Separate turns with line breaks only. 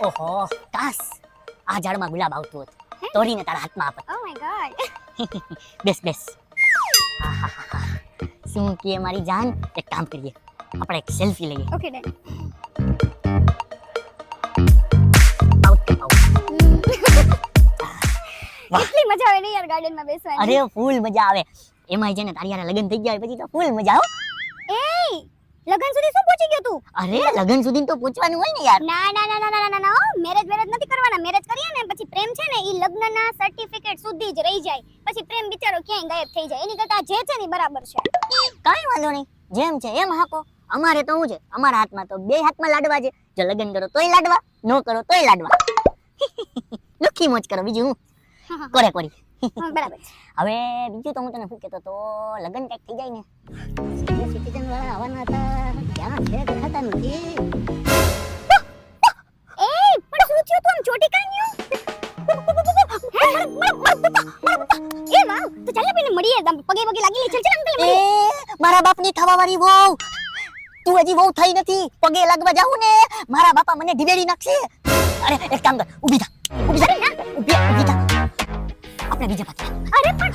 ઓહો કાશ આ ઝાડમાં ગુલાબ આવતું હોત તોડીને તારા હાથમાં આપત.
Oh my God.
બેસ બેસ. આહાહા. શું કે મારી જાન, એક કામ કરીએ, આપણે એક સેલ્ફી લઈએ.
Okay done.
આઉટ કે આઉટ. વાહ.
કેટલી મજા આવે ને યાર ગાર્ડનમાં બેસવાની.
અરે ફૂલ મજા આવે. એમાંય છે ને તારી હારે લગ્ન થઈ ગયા હોય પછી તો ફૂલ મજા હો.
એય લગન સુધી શું પહોંચી ગયો તું?
અરે લગ્ન સુધી તો પહોંચવાનું હોય ને યાર.
ના ના ના ના ના ના ના મેરેજ નથી કરવાના. મેરેજ કરીએ ને પછી પ્રેમ છે ને ઈ લગ્નના સર્ટિફિકેટ સુધી જ રહી જાય. પછી પ્રેમ બિચારો ક્યાંય ગાયબ થઈ જાય. એની કરતા જે છે ને ઈ બરાબર છે.
કાઈ વાંધો નહીં, જેમ છે એમ હાકો. અમારે તો શું છે, અમારા હાથમાં તો બે હાથમાં લાડવા છે. જો લગ્ન કરો તોય લાડવા, નો કરો તોય લાડવા. લુખી મોજ કરો, બીજું હું કરે કરી.
હા બરાબર છે.
હવે બીજું તો હું તને શું કહેતો તો, લગ્ન કંઈક થઈ જાય ને સિનિયર સિટીઝન વાળા આવવાના હતા, ક્યાં છે દેખાતા નથી.
એય પણ શું થયું તું આમ ચોટી કાઈ ગયો? એ વાવ તો ચાલ આપણે મળીએ. પગે પગે લાગી લે. ચલ ચલ અંકલ
એ
મળીએ.
મારા બાપની થવાવાળી વહુ, તું હજી વહુ થઈ નથી. પગે લાગવા જાઉં ને મારા બાપા મને ઢીબેડી નાખશે. અરે એક કામ કર, ઊભી થા, ઊભી થા, ઊભી થા. આપણે બીજે પાછા.
અરે પણ